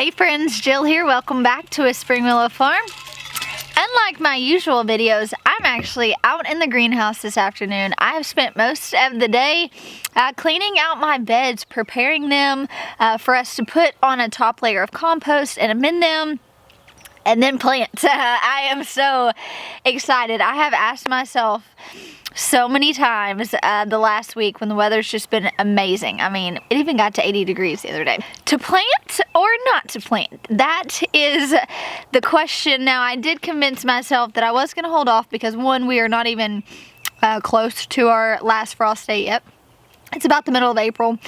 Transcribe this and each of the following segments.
Hey friends, Jill here. Welcome back to a Spring Willow farm. Unlike my usual videos, I'm actually out in the greenhouse this afternoon. I have spent most of the day cleaning out my beds, preparing them for us to put on a top layer of compost and amend them, and then plant. I am so excited. I have asked myself so many times the last week when the weather's just been amazing. I mean, it even got to 80 degrees the other day. To plant or not to plant? That is the question. Now, I did convince myself that I was going to hold off because one, we are not even close to our last frost date yet. It's about the middle of April.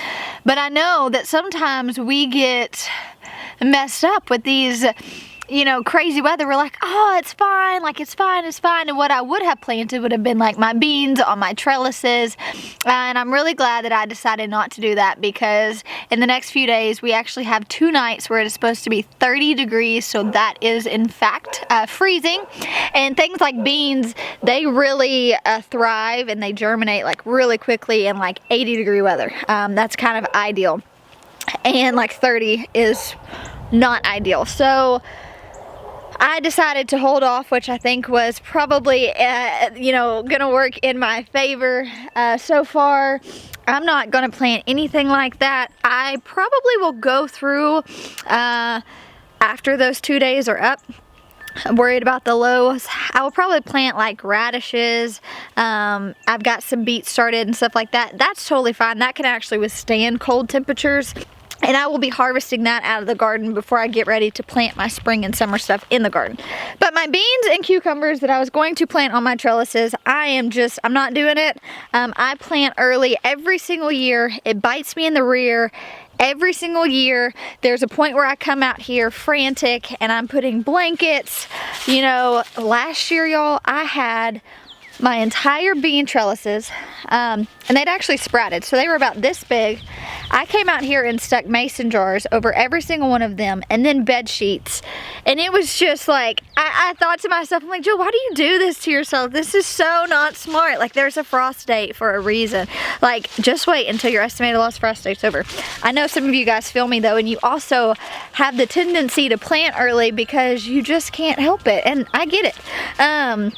But I know that sometimes we get messed up with these crazy weather. We're like, oh, it's fine, like it's fine. And what I would have planted would have been like my beans on my trellises. And I'm really glad that I decided not to do that, because in the next few days, we actually have 2 nights where it is supposed to be 30 degrees. So that is in fact freezing. And things like beans, they really thrive and they germinate like really quickly in like 80-degree weather. That's kind of ideal. And like 30 is not ideal. So I decided to hold off, which I think was probably, gonna work in my favor. So far, I'm not gonna plant anything like that. I probably will go through after those 2 days are up. I'm worried about the lows. I will probably plant like radishes. I've got some beets started and stuff like that. That's totally fine. That can actually withstand cold temperatures. And I will be harvesting that out of the garden before I get ready to plant my spring and summer stuff in the garden. But my beans and cucumbers that I was going to plant on my trellises, I'm not doing it. I plant early every single year. It bites me in the rear. Every single year, there's a point where I come out here frantic and I'm putting blankets. Last year, y'all, I had my entire bean trellises, and they'd actually sprouted, so they were about this big. I came out here and stuck mason jars over every single one of them, and then bed sheets, and it was just like, I thought to myself, I'm like, Jill, why do you do this to yourself? This is so not smart. Like, there's a frost date for a reason. Like, just wait until your estimated lost frost date's over. I know some of you guys feel me though, and you also have the tendency to plant early because you just can't help it, and I get it.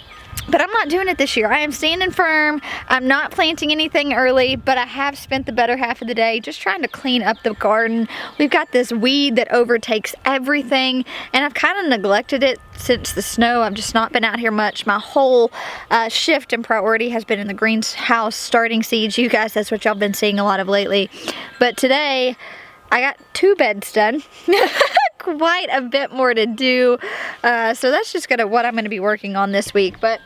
But I'm not doing it this year. I am standing firm. I'm not planting anything early, but I have spent the better half of the day just trying to clean up the garden. We've got this weed that overtakes everything, and I've kind of neglected it since the snow. I've just not been out here much. My whole shift and priority has been in the greenhouse starting seeds. You guys, that's what y'all been seeing a lot of lately. But today, I got 2 beds done. Quite a bit more to do, so that's just what I'm gonna be working on this week. But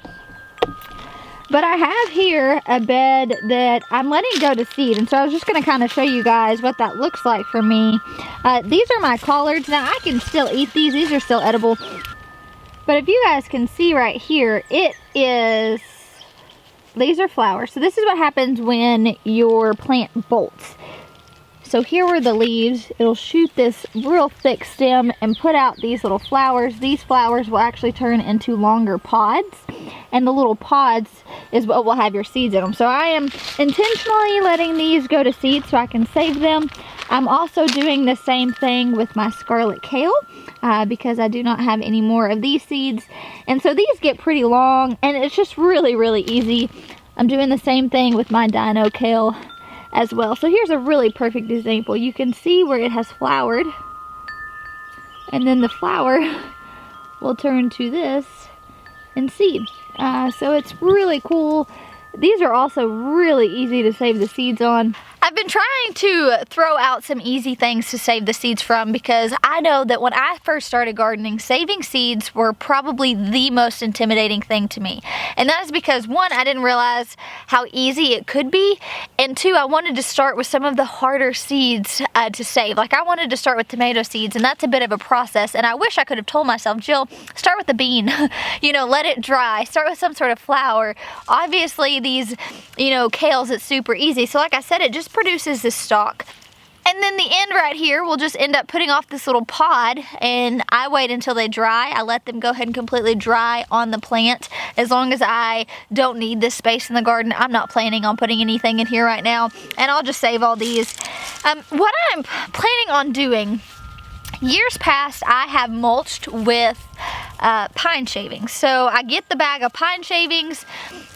I have here a bed that I'm letting go to seed, and so I was just gonna kind of show you guys what that looks like for me. These are my collards. Now I can still eat these. These are still edible. But if you guys can see right here, these are flowers. So this is what happens when your plant bolts. So here were the leaves. It'll shoot this real thick stem and put out these little flowers. These flowers will actually turn into longer pods, and the little pods is what will have your seeds in them. So I am intentionally letting these go to seed so I can save them. I'm also doing the same thing with my scarlet kale because I do not have any more of these seeds. And so these get pretty long, and it's just really, really easy. I'm doing the same thing with my dino kale as well. So here's a really perfect example. You can see where it has flowered, and then the flower will turn to this and seed. So it's really cool. These are also really easy to save the seeds on. I've been trying to throw out some easy things to save the seeds from, because I know that when I first started gardening, saving seeds were probably the most intimidating thing to me. And that is because, one, I didn't realize how easy it could be, and two, I wanted to start with some of the harder seeds to save. Like, I wanted to start with tomato seeds, and that's a bit of a process, and I wish I could have told myself, Jill, start with the bean, let it dry, start with some sort of flower. Obviously, these, kales, it's super easy. So like I said, it just produces this stalk. And then the end right here will just end up putting off this little pod, and I wait until they dry. I let them go ahead and completely dry on the plant. As long as I don't need this space in the garden, I'm not planning on putting anything in here right now, and I'll just save all these. What I'm planning on doing years past, I have mulched with pine shavings. So I get the bag of pine shavings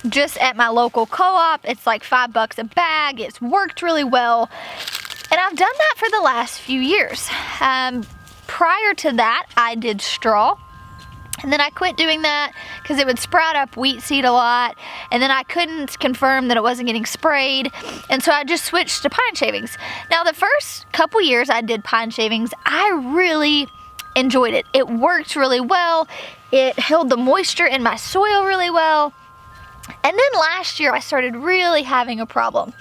just at my local co-op. It's like $5 a bag. It's worked really well. And I've done that for the last few years. Prior to that, I did straw. And then I quit doing that because it would sprout up wheat seed a lot. And then I couldn't confirm that it wasn't getting sprayed. And so I just switched to pine shavings. Now the first couple years I did pine shavings, I really enjoyed it. It worked really well. It held the moisture in my soil really well. And then last year I started really having a problem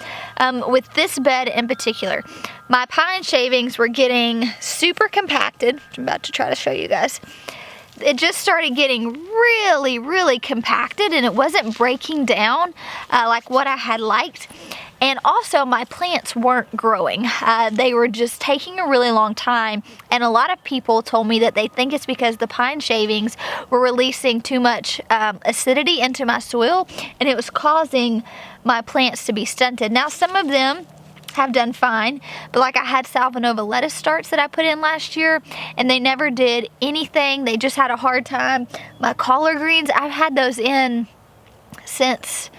with this bed in particular. My pine shavings were getting super compacted, which I'm about to try to show you guys. It just started getting really, really compacted, and it wasn't breaking down like what I had liked. And also my plants weren't growing. They were just taking a really long time. And a lot of people told me that they think it's because the pine shavings were releasing too much acidity into my soil, and it was causing my plants to be stunted. Now some of them have done fine, but like I had Salvanova lettuce starts that I put in last year, and they never did anything. They just had a hard time. My collard greens, I've had those in since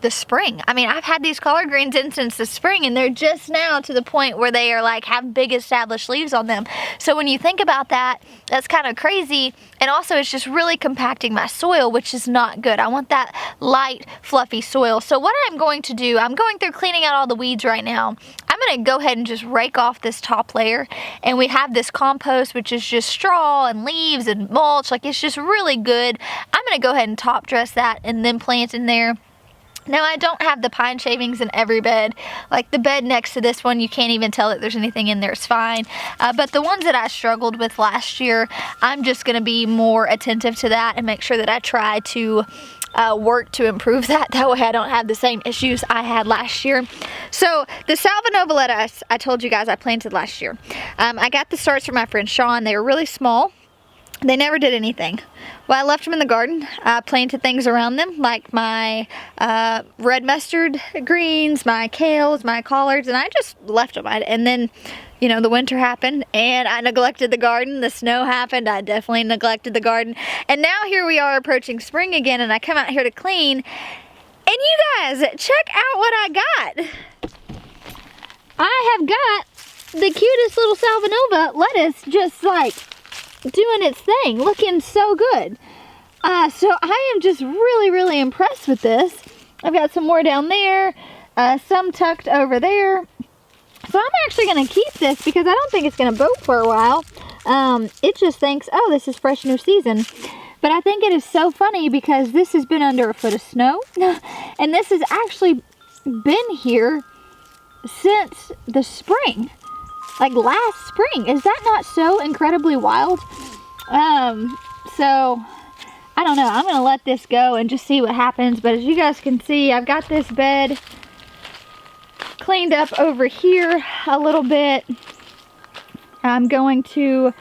the spring. I mean, I've had these collard greens in since the spring, and they're just now to the point where they are like have big established leaves on them. So when you think about that, that's kind of crazy. And also it's just really compacting my soil, which is not good. I want that light, fluffy soil. So what I'm going to do, I'm going through cleaning out all the weeds right now. I'm going to go ahead and just rake off this top layer. And we have this compost, which is just straw and leaves and mulch. Like, it's just really good. I'm going to go ahead and top dress that and then plant in there. Now, I don't have the pine shavings in every bed. Like the bed next to this one, you can't even tell that there's anything in there. It's fine. But the ones that I struggled with last year, I'm just going to be more attentive to that and make sure that I try to work to improve that. That way I don't have the same issues I had last year. So the Salvanova lettuce, I told you guys I planted last year. I got the starts from my friend Sean. They were really small. They never did anything. Well, I left them in the garden. I planted things around them, like my red mustard greens, my kales, my collards, and I just left them. And then, you know, the winter happened, and I neglected the garden. The snow happened. I definitely neglected the garden. And now here we are approaching spring again, and I come out here to clean. And you guys, check out what I got. I have got the cutest little Salvanova lettuce, just like doing its thing, looking so good. So I am just really, really impressed with this. I've got some more down there, some tucked over there. So I'm actually going to keep this because I don't think it's going to boat for a while. It just thinks, oh, this is fresh new season. But I think it is so funny because this has been under a foot of snow. And this has actually been here since the spring. Like last spring. Is that not so incredibly wild? So I don't know. I'm going to let this go and just see what happens. But as you guys can see, I've got this bed cleaned up over here a little bit. I'm going to,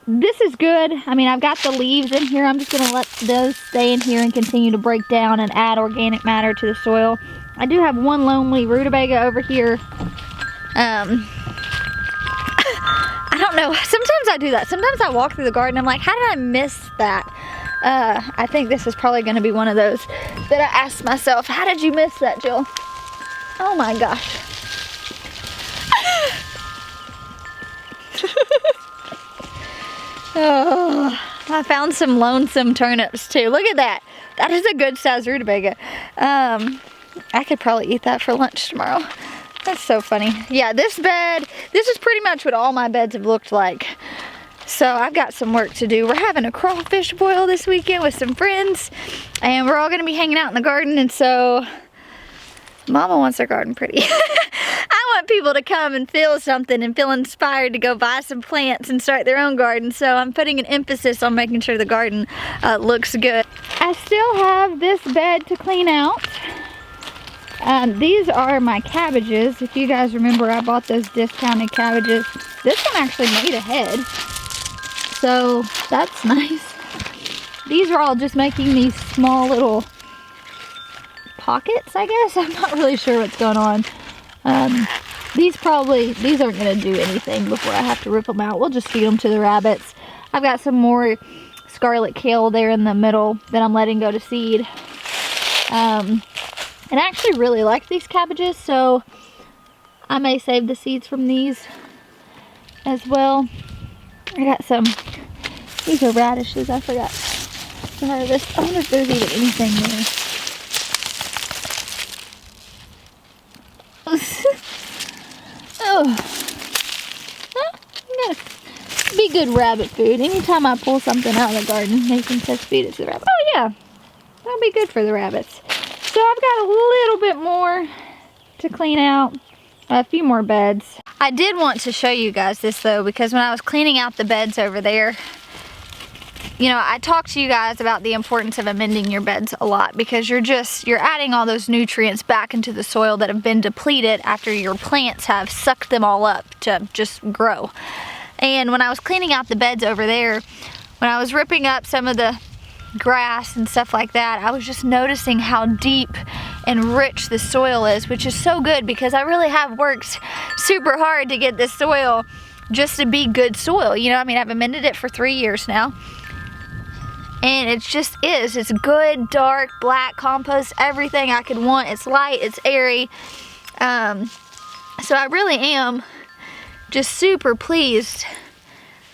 this is good. I mean, I've got the leaves in here. I'm just going to let those stay in here and continue to break down and add organic matter to the soil. I do have one lonely rutabaga over here. I don't know. Sometimes I do that. Sometimes I walk through the garden. I'm like, how did I miss that? I think this is probably going to be one of those that I asked myself, how did you miss that, Jill? Oh my gosh. Oh, I found some lonesome turnips too. Look at that. That is a good size rutabaga. I could probably eat that for lunch tomorrow. That's so funny. Yeah, this bed, this is pretty much what all my beds have looked like. So I've got some work to do. We're having a crawfish boil this weekend with some friends, and we're all going to be hanging out in the garden, and so Mama wants her garden pretty. I want people to come and feel something and feel inspired to go buy some plants and start their own garden, so I'm putting an emphasis on making sure the garden looks good. I still have this bed to clean out. These are my cabbages. If you guys remember, I bought those discounted cabbages. This one actually made a head, so that's nice. These are all just making these small little pockets, I guess. I'm not really sure what's going on. these aren't gonna do anything before I have to rip them out. We'll just feed them to the rabbits. I've got some more scarlet kale there in the middle that I'm letting go to seed. And I actually really like these cabbages, so I may save the seeds from these as well. I got some, these are radishes I forgot to harvest. I wonder if there's even anything there. Oh, well, gotta be good rabbit food. Anytime I pull something out of the garden, Nathan says feed it to the rabbit. Oh yeah, that'll be good for the rabbits. So I've got a little bit more to clean out, a few more beds. I did want to show you guys this though, because when I was cleaning out the beds over there, you know, I talked to you guys about the importance of amending your beds a lot, because you're adding all those nutrients back into the soil that have been depleted after your plants have sucked them all up to just grow. And when I was cleaning out the beds over there, when I was ripping up some of the grass and stuff like that, I was just noticing how deep and rich the soil is, which is so good, because I really have worked super hard to get this soil just to be good soil. You know, I mean, I've amended it for 3 years now, and it just is. It's good, dark, black compost, everything I could want. It's light, it's airy. So I really am just super pleased.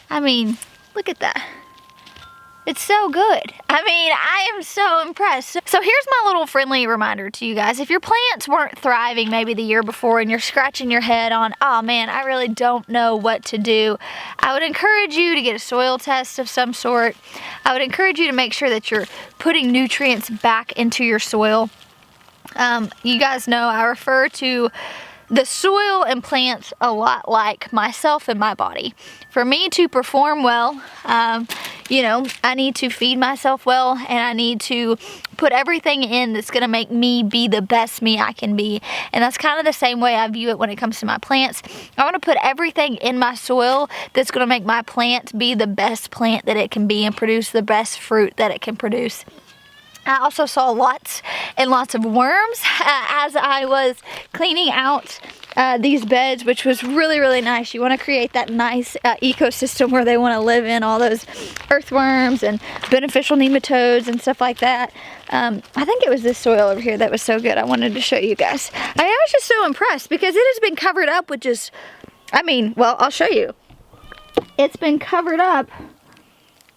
I mean, look at that. It's so good. I mean, I am so impressed. So here's my little friendly reminder to you guys. If your plants weren't thriving maybe the year before and you're scratching your head on, oh man, I really don't know what to do, I would encourage you to get a soil test of some sort. I would encourage you to make sure that you're putting nutrients back into your soil. You guys know I refer to the soil and plants a lot like myself and my body. For me to perform well, you know, I need to feed myself well, and I need to put everything in that's gonna make me be the best me I can be. And that's kind of the same way I view it when it comes to my plants. I wanna put everything in my soil that's gonna make my plant be the best plant that it can be and produce the best fruit that it can produce. I also saw lots and lots of worms as I was cleaning out these beds, which was really, really nice. You want to create that nice ecosystem where they want to live in, all those earthworms and beneficial nematodes and stuff like that. I think it was this soil over here that was so good. I wanted to show you guys. I was just so impressed because it has been covered up with just, I mean, well, I'll show you. It's been covered up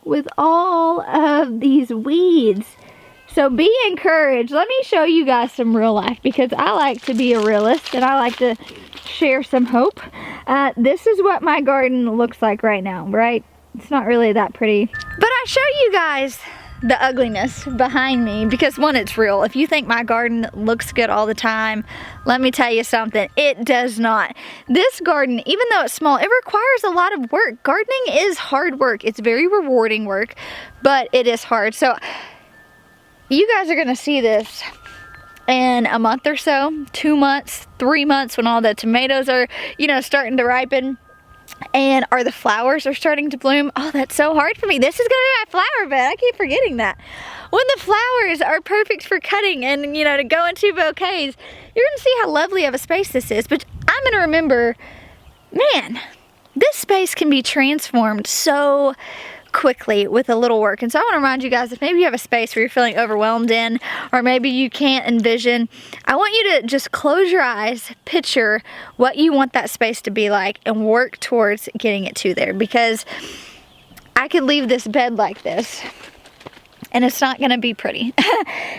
with all of these weeds. So be encouraged. Let me show you guys some real life, because I like to be a realist and I like to share some hope. This is what my garden looks like right now, right? It's not really that pretty. But I show you guys the ugliness behind me because, one, it's real. If you think my garden looks good all the time, let me tell you something, it does not. This garden, even though it's small, it requires a lot of work. Gardening is hard work. It's very rewarding work, but it is hard. So you guys are gonna see this in a month or so, 2 months, 3 months, when all the tomatoes are, you know, starting to ripen and the flowers are starting to bloom. Oh, that's so hard for me. This is gonna be my flower bed. I keep forgetting that. When the flowers are perfect for cutting and, you know, to go into bouquets, you're gonna see how lovely of a space this is. But I'm gonna remember, man, this space can be transformed so quickly with a little work. And so I want to remind you guys, if maybe you have a space where you're feeling overwhelmed in, or maybe you can't envision, I want you to just close your eyes, picture what you want that space to be like, and work towards getting it to there. Because I could leave this bed like this and it's not going to be pretty.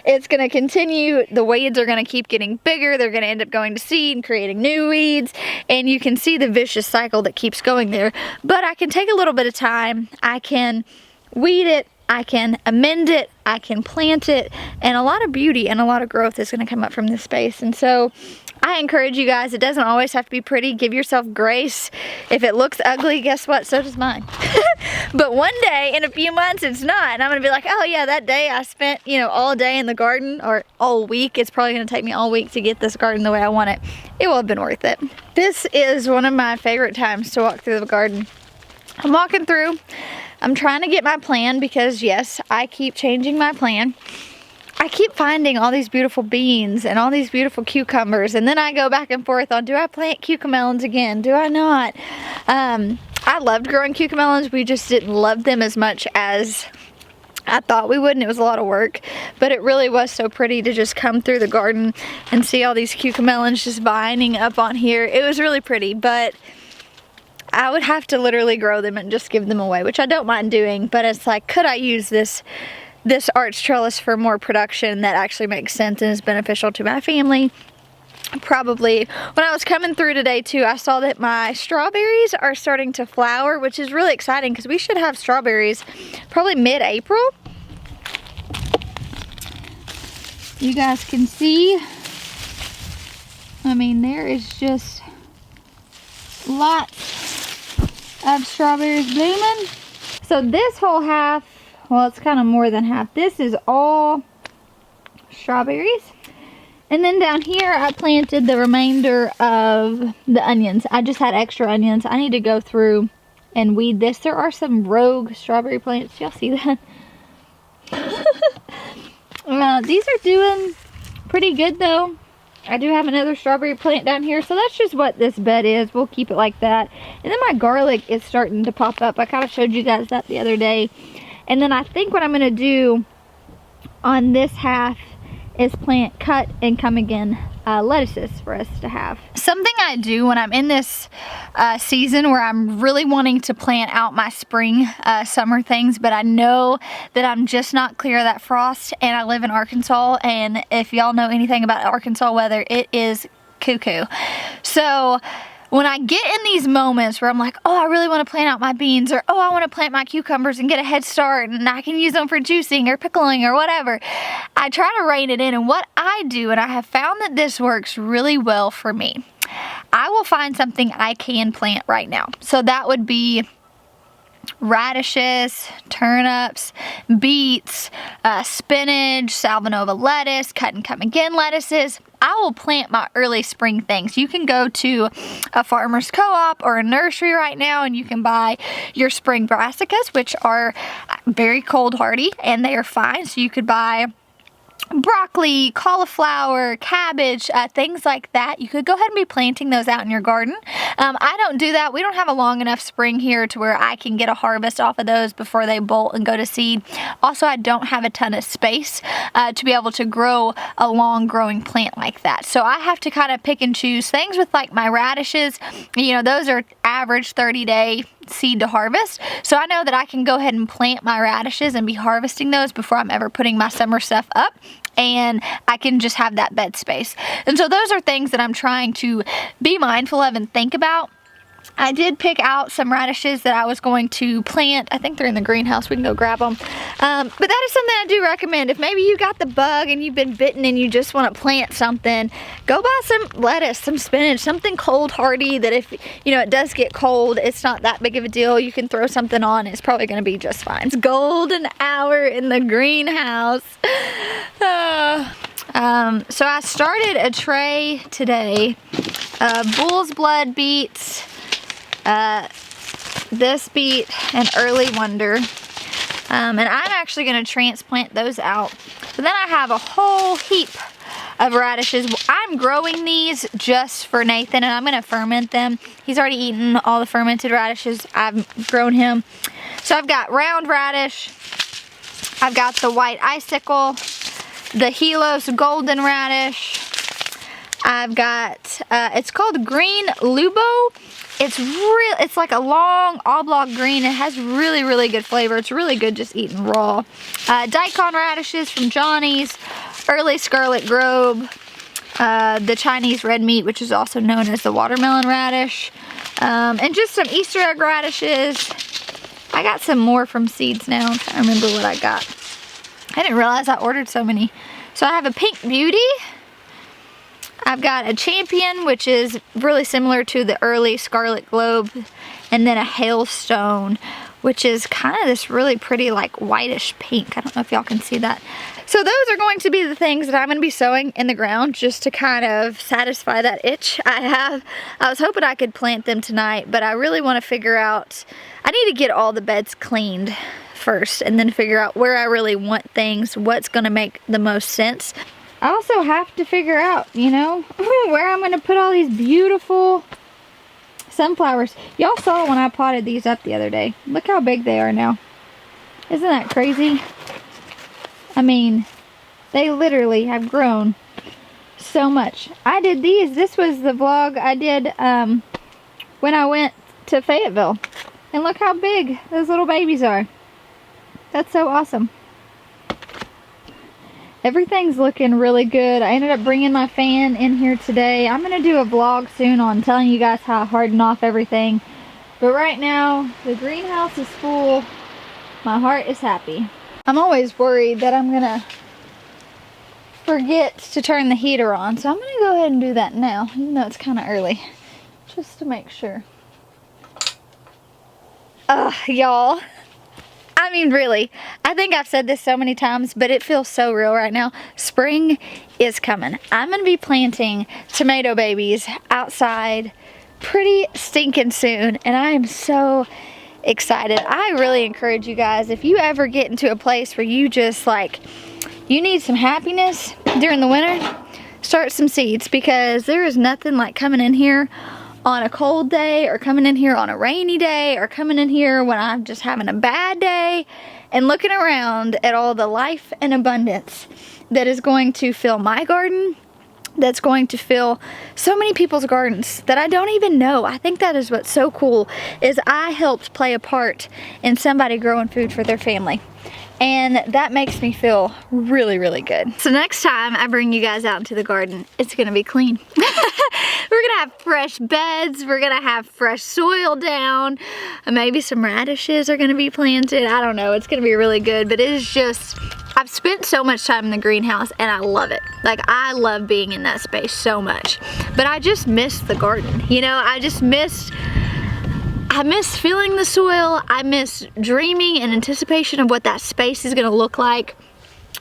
It's going to continue, the weeds are going to keep getting bigger, they're going to end up going to seed and creating new weeds, and you can see the vicious cycle that keeps going there. But I can take a little bit of time, I can weed it, I can amend it, I can plant it, and a lot of beauty and a lot of growth is going to come up from this space. And so I encourage you guys, it doesn't always have to be pretty. Give yourself grace. If it looks ugly, guess what? So does mine. But one day, in a few months, it's not. And I'm going to be like, oh yeah, that day I spent, you know, all day in the garden, or all week. It's probably going to take me all week to get this garden the way I want it. It will have been worth it. This is one of my favorite times to walk through the garden. I'm walking through. I'm trying to get my plan because, yes, I keep changing my plan. I keep finding all these beautiful beans and all these beautiful cucumbers, and then I go back and forth on, do I plant cucamelons again? Do I not? I loved growing cucamelons. We just didn't love them as much as I thought we would, and it was a lot of work, but it really was so pretty to just come through the garden and see all these cucamelons just vining up on here. It was really pretty, but I would have to literally grow them and just give them away, which I don't mind doing, but it's like, could I use this arch trellis for more production that actually makes sense and is beneficial to my family? Probably. When I was coming through today too, I saw that my strawberries are starting to flower, which is really exciting because we should have strawberries probably mid-April. You guys can see, I mean, there is just lots of strawberries blooming. So this whole half, well, it's kind of more than half. This is all strawberries. And then down here, I planted the remainder of the onions. I just had extra onions. I need to go through and weed this. There are some rogue strawberry plants. Y'all see that? These are doing pretty good though. I do have another strawberry plant down here. So that's just what this bed is. We'll keep it like that. And then my garlic is starting to pop up. I kind of showed you guys that the other day. And then I think what I'm going to do on this half is plant cut and come again lettuces for us to have. Something I do when I'm in this season where I'm really wanting to plant out my spring summer things, but I know that I'm just not clear of that frost, and I live in Arkansas, and if y'all know anything about Arkansas weather, it is cuckoo. So when I get in these moments where I'm like, oh, I really want to plant out my beans, or oh, I want to plant my cucumbers and get a head start and I can use them for juicing or pickling or whatever, I try to rein it in. And what I do, and I have found that this works really well for me, I will find something I can plant right now. So that would be radishes, turnips, beets, spinach, salvinova lettuce, cut and come again lettuces. I will plant my early spring things. You can go to a farmer's co-op or a nursery right now and you can buy your spring brassicas, which are very cold hardy and they are fine. So you could buy broccoli, cauliflower, cabbage, things like that. You could go ahead and be planting those out in your garden. I don't do that. We don't have a long enough spring here to where I can get a harvest off of those before they bolt and go to seed. Also, I don't have a ton of space to be able to grow a long growing plant like that. So I have to kind of pick and choose things with like my radishes. You know, those are average 30-day seed to harvest. So I know that I can go ahead and plant my radishes and be harvesting those before I'm ever putting my summer stuff up, and I can just have that bed space. And so those are things that I'm trying to be mindful of and think about. I did pick out some radishes that I was going to plant. I think they're in the greenhouse. We can go grab them. But that is something I do recommend. If maybe you got the bug and you've been bitten and you just want to plant something, go buy some lettuce, some spinach, something cold hardy that if, you know, it does get cold, it's not that big of a deal. You can throw something on. It's probably going to be just fine. It's golden hour in the greenhouse. So I started a tray today of bull's blood beets, this beet, and early wonder, and I'm actually going to transplant those out. So then I have a whole heap of radishes. I'm growing these just for Nathan, and I'm going to ferment them. He's already eaten all the fermented radishes. I've grown him. So I've got round radish, I've got the white icicle, the Helos golden radish, I've got, it's called green lubo. It's like a long oblong green. It has really, really good flavor. It's really good just eating raw. Daikon radishes from Johnny's, early scarlet grove, the Chinese red meat, which is also known as the watermelon radish, and just some Easter egg radishes. I got some more from Seeds now. I'm trying to remember what I got. I didn't realize I ordered so many. So I have a Pink Beauty. I've got a Champion, which is really similar to the early Scarlet Globe, and then a Hailstone, which is kind of this really pretty like whitish pink. I don't know if y'all can see that. So those are going to be the things that I'm going to be sowing in the ground just to kind of satisfy that itch I have. I was hoping I could plant them tonight, but I really want to figure out, I need to get all the beds cleaned first and then figure out where I really want things, what's gonna make the most sense. I also have to figure out, you know, where I'm gonna put all these beautiful sunflowers. Y'all saw when I potted these up the other day. Look how big they are now. Isn't that crazy? I mean, they literally have grown so much. I did these. This was the vlog I did when I went to Fayetteville. And look how big those little babies are. That's so awesome. Everything's looking really good. I ended up bringing my fan in here today. I'm going to do a vlog soon on telling you guys how I harden off everything. But right now, the greenhouse is full. My heart is happy. I'm always worried that I'm going to forget to turn the heater on. So I'm going to go ahead and do that now, even though it's kind of early. Just to make sure. Y'all. I mean, really, I think I've said this so many times, but it feels so real right now. Spring is coming. I'm going to be planting tomato babies outside pretty stinking soon, and I am so excited. I really encourage you guys, if you ever get into a place where you just like, you need some happiness during the winter, start some seeds, because there is nothing like coming in here on a cold day, or coming in here on a rainy day, or coming in here when I'm just having a bad day and looking around at all the life and abundance that is going to fill my garden, that's going to fill so many people's gardens that I don't even know. I think that is what's so cool, is I helped play a part in somebody growing food for their family. And that makes me feel really, really good. So next time I bring you guys out into the garden, it's gonna be clean. We're gonna have fresh beds, we're gonna have fresh soil down, maybe some radishes are gonna be planted. I don't know, it's gonna be really good, but it is just, I've spent so much time in the greenhouse and I love it. Like, I love being in that space so much. But I just miss the garden, you know, I miss feeling the soil. I miss dreaming and anticipation of what that space is gonna look like.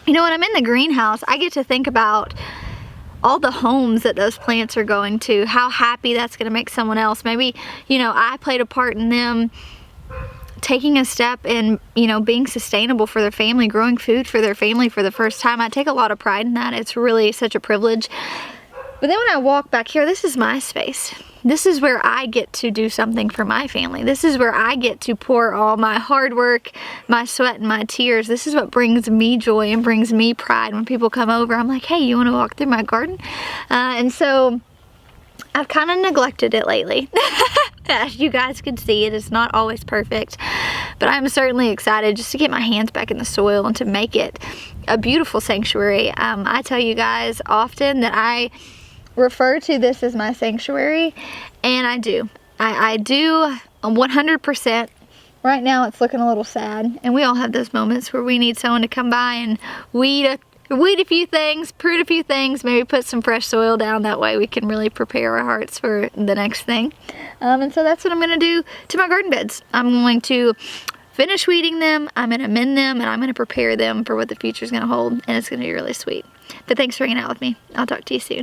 You know, when I'm in the greenhouse, I get to think about all the homes that those plants are going to, how happy that's gonna make someone else. Maybe, you know, I played a part in them taking a step in, you know, being sustainable for their family, growing food for their family for the first time. I take a lot of pride in that. It's really such a privilege. But then when I walk back here, this is my space. This is where I get to do something for my family. This is where I get to pour all my hard work, my sweat, and my tears. This is what brings me joy and brings me pride. When people come over, I'm like, hey, you want to walk through my garden? And so I've kind of neglected it lately. As you guys can see, it is not always perfect. But I'm certainly excited just to get my hands back in the soil and to make it a beautiful sanctuary. I tell you guys often that I refer to this as my sanctuary, and I do. I do 100%. Right now it's looking a little sad, and we all have those moments where we need someone to come by and weed a few things, prune a few things, maybe put some fresh soil down. That way we can really prepare our hearts for the next thing. And so that's what I'm going to do to my garden beds. I'm going to finish weeding them, I'm going to mend them, and I'm going to prepare them for what the future is going to hold, and it's going to be really sweet. But thanks for hanging out with me. I'll talk to you soon.